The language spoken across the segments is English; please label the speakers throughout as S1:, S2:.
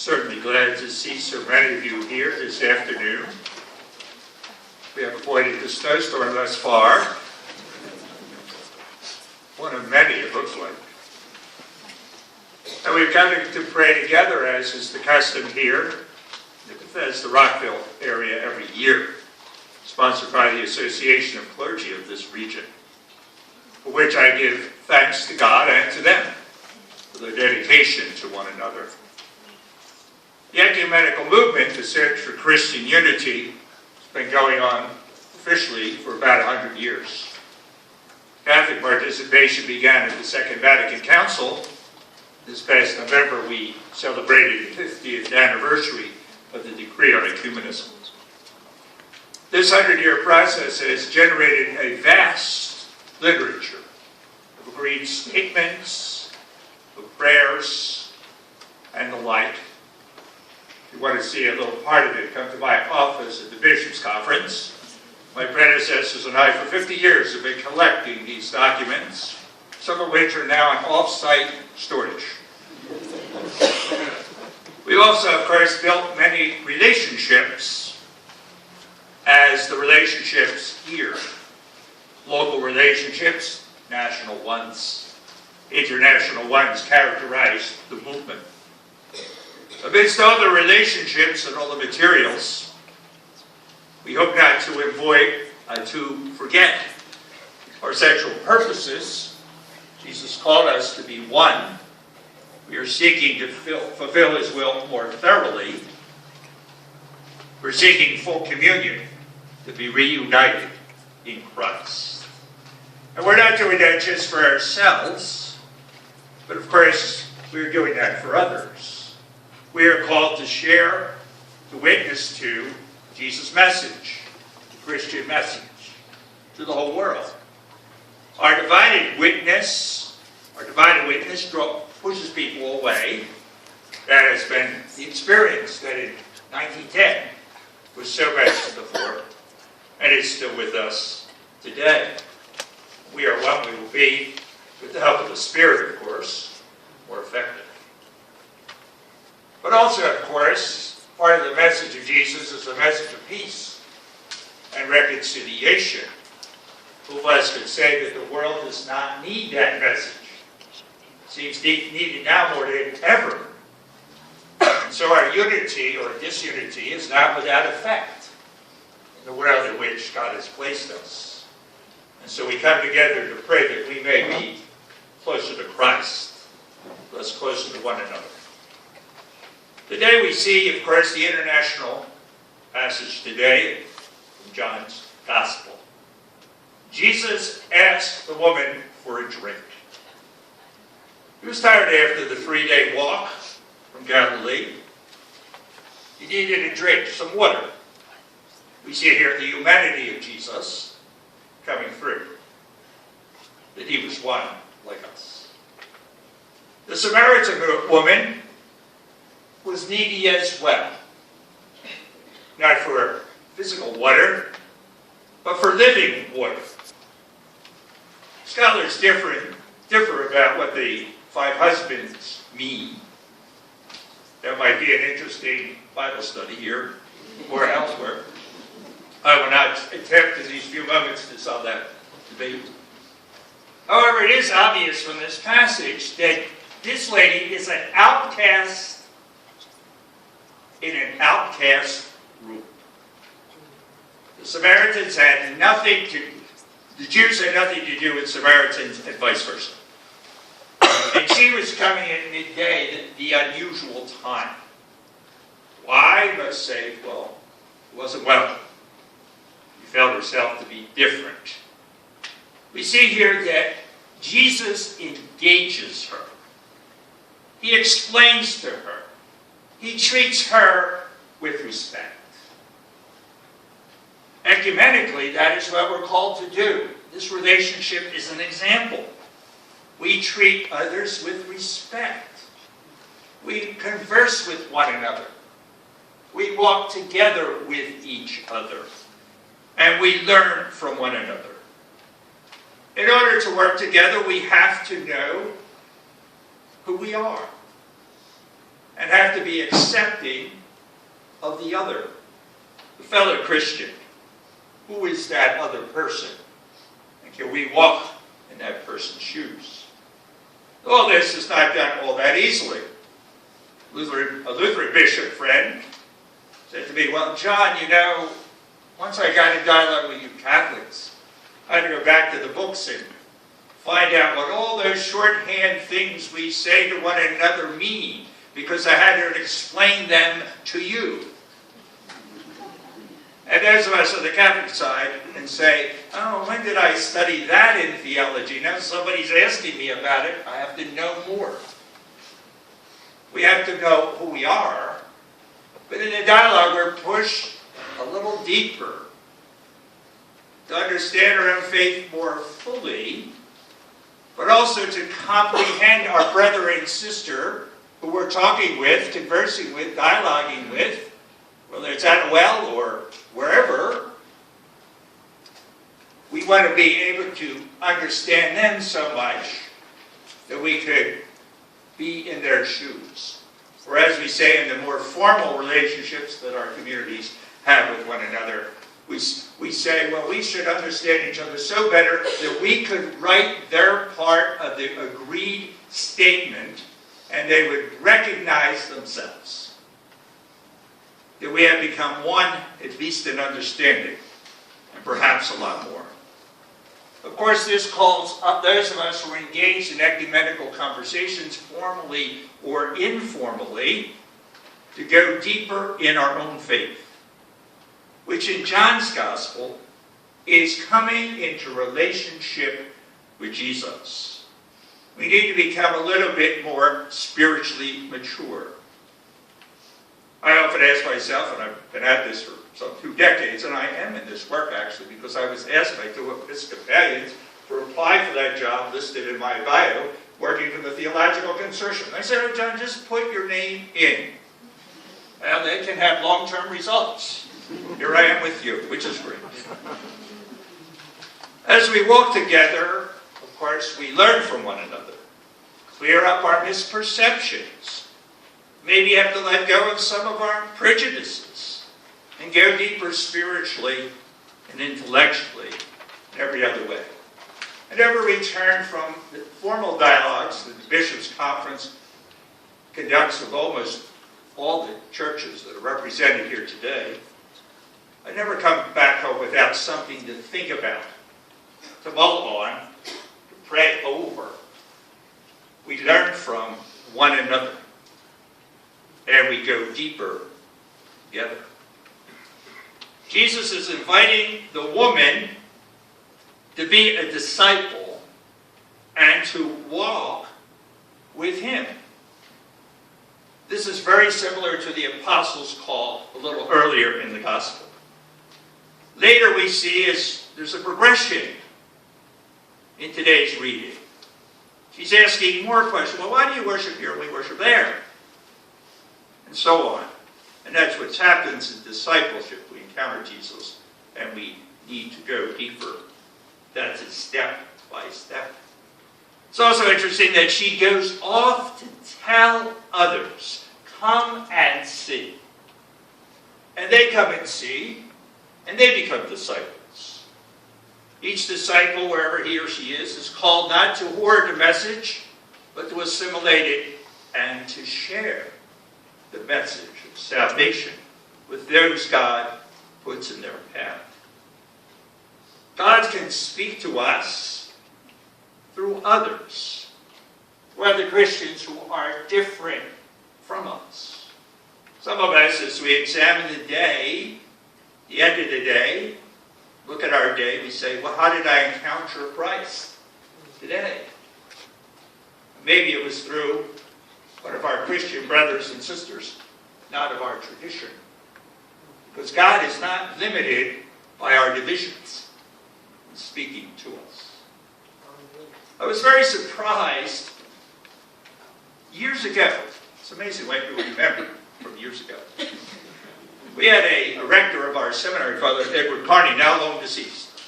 S1: Certainly glad to see so many of you here this afternoon. We have avoided the snowstorm thus far. One of many, it looks like. And we've gathered to pray together, as is the custom here in the Bethesda, Rockville area every year, sponsored by the Association of Clergy of this region, for which I give thanks to God and to them for their dedication to one another. The ecumenical movement, the search for Christian unity, has been going on officially for about 100 years. Catholic participation began at the Second Vatican Council. This past November, we celebrated the 50th anniversary of the Decree on Ecumenism. This 100-year process has generated a vast literature of agreed statements, of prayers, and the like. If you want to see a little part of it, come to my office at the Bishops' Conference. My predecessors and I, for 50 years, have been collecting these documents, some of which are now in off-site storage. We've also, of course, built many relationships, as the relationships here. Local relationships, national ones, international ones characterize the movement. Amidst all the relationships and all the materials, we hope not to forget our central purposes. Jesus called us to be one. We are seeking to fulfill His will more thoroughly. We're seeking full communion, to be reunited in Christ. And we're not doing that just for ourselves, but of course, we're doing that for others. We are called to share, to witness to Jesus' message, the Christian message, to the whole world. Our divided witness pushes people away. That has been the experience that in 1910 was so much to the fore, and is still with us today. We are one we will be, with the help of the Spirit, of course, more effective. But also, of course, part of the message of Jesus is the message of peace and reconciliation. Who of us could say that the world does not need that message? It seems needed now more than ever. And so our unity or disunity is not without effect in the world in which God has placed us. And so we come together to pray that we may be closer to Christ, thus closer to one another. Today we see, of course, the international passage today from John's Gospel. Jesus asked the woman for a drink. He was tired after the 3-day walk from Galilee. He needed a drink, some water. We see here the humanity of Jesus coming through, that he was one like us. The Samaritan woman was needy as well, not for physical water, but for living water. Scholars differ about what the 5 husbands mean. That might be an interesting Bible study here or elsewhere. I will not attempt in these few moments to solve that debate. However, it is obvious from this passage that this lady is an outcast in an outcast group. The Samaritans had nothing to, the Jews had nothing to do with Samaritans and vice versa. And she was coming at midday, the unusual time. Why? Let's say, well, it wasn't welcome. She felt herself to be different. We see here that Jesus engages her. He explains to her. He treats her with respect. Ecumenically, that is what we're called to do. This relationship is an example. We treat others with respect. We converse with one another. We walk together with each other. And we learn from one another. In order to work together, we have to know who we are. and have to be accepting of the other, the fellow Christian. Who is that other person? And can we walk in that person's shoes? All this is not done all that easily. A Lutheran bishop friend said to me, well, John, you know, once I got in dialogue with you Catholics, I had to go back to the books and find out what all those shorthand things we say to one another mean, because I had to explain them to you. And those of us on the Catholic side and say, oh, when did I study that in theology? Now somebody's asking me about it. I have to know more. We have to know who we are. But in the dialogue, we're pushed a little deeper to understand our own faith more fully, but also to comprehend our brother and sister who we're talking with, conversing with, dialoguing with, whether it's at a well or wherever. We want to be able to understand them so much that we could be in their shoes. Or as we say in the more formal relationships that our communities have with one another, we say, well, we should understand each other so better that we could write their part of the agreed statement and they would recognize themselves. That we have become one, at least in understanding, and perhaps a lot more. Of course, this calls up those of us who are engaged in ecumenical conversations, formally or informally, to go deeper in our own faith, which in John's Gospel is coming into relationship with Jesus. We need to become a little bit more spiritually mature. I often ask myself, and I've been at this for some 2 decades, and I am in this work actually, because I was asked by 2 Episcopalians to apply for that job listed in my bio, working for the Theological Consortium. I said, oh, John, just put your name in. And they can have long-term results. Here I am with you, which is great. As we walk together, of course, we learn from one another, clear up our misperceptions, maybe have to let go of some of our prejudices, and go deeper spiritually and intellectually in every other way. And ever return from the formal dialogues that the Bishops' Conference conducts with almost all the churches that are represented here today, I never come back home without something to think about, to mull on, to pray over. We learn from one another, and we go deeper together. Jesus is inviting the woman to be a disciple and to walk with him. This is very similar to the apostles' call a little earlier in the gospel. Later we see there's a progression in today's reading. She's asking more questions. Well, why do you worship here and we worship there? And so on. And that's what happens in discipleship. We encounter Jesus and we need to go deeper. That's a step by step. It's also interesting that she goes off to tell others, come and see. And they come and see, and they become disciples. Each disciple, wherever he or she is called not to hoard the message, but to assimilate it and to share the message of salvation with those God puts in their path. God can speak to us through others, through other Christians who are different from us. Some of us, as we examine the day, the end of the day, look at our day, we say, well, how did I encounter Christ today? Maybe it was through one of our Christian brothers and sisters, not of our tradition. Because God is not limited by our divisions in speaking to us. I was very surprised years ago. It's amazing what you remember from years ago. We had a rector of our seminary, Father Edward Carney, now long deceased,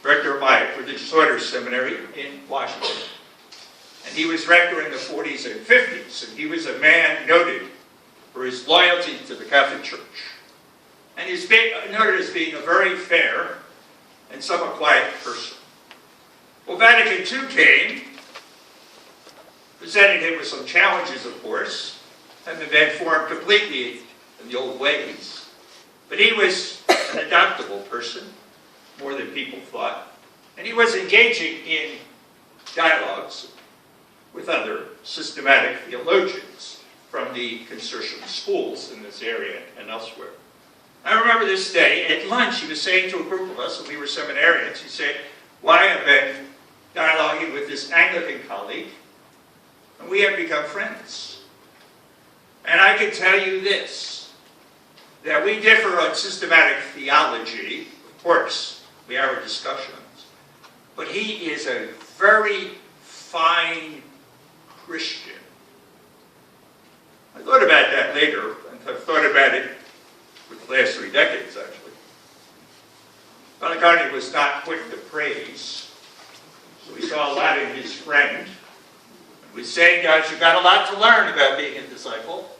S1: rector of my religious orders seminary in Washington. And he was rector in the 40s and 50s, and he was a man noted his loyalty to the Catholic Church. And he's noted as being a very fair and somewhat quiet person. Well, Vatican II came, presented him with some challenges, of course, having been formed completely in the old ways. But he was an adaptable person, more than people thought. And he was engaging in dialogues with other systematic theologians from the consortium schools in this area and elsewhere. I remember this day, at lunch, he was saying to a group of us, and we were seminarians, he said, "Well, I have been dialoguing with this Anglican colleague, and we have become friends. And I can tell you this, that we differ on systematic theology. Of course, we have our discussions. But he is a very fine Christian." I thought about that later, and I've thought about it for the last 3 decades, actually. Father was not quick to praise, so we saw a lot in his friend. We say, guys, you've got a lot to learn about being a disciple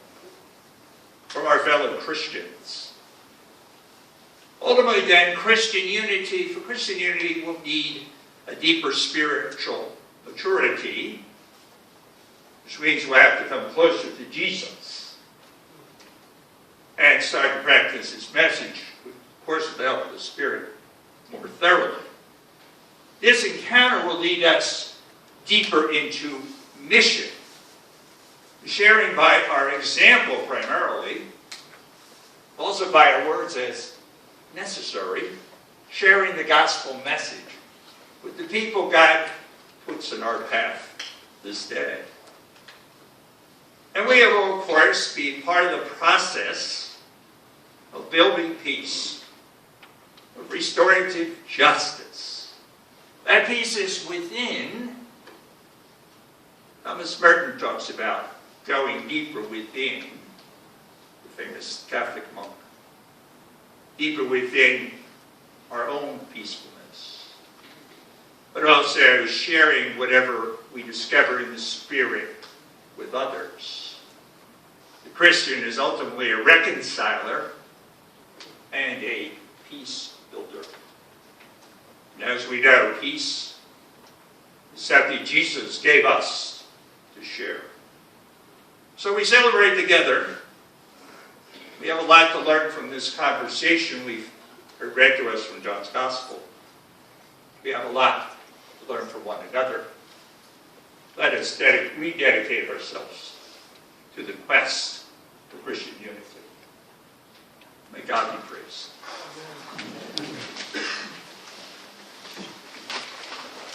S1: from our fellow Christians. Ultimately, then, for Christian unity, we'll need a deeper spiritual maturity, which means we'll have to come closer to Jesus and start to practice his message, of course, with the help of the Spirit, more thoroughly. This encounter will lead us deeper into mission, sharing by our example primarily, also by our words as necessary, sharing the gospel message with the people God puts in our path this day. And we will, of course, be part of the process of building peace, of restorative justice. That peace is within. Thomas Merton talks about going deeper within, the famous Catholic monk. Deeper within our own peacefulness. But also sharing whatever we discover in the Spirit with others. The Christian is ultimately a reconciler and a peace builder. And as we know, peace is something Jesus gave us to share. So we celebrate together. We have a lot to learn from this conversation we've heard read to us from John's Gospel. We have a lot to learn from one another. Let us rededicate ourselves to the quest for Christian unity. May God be praised.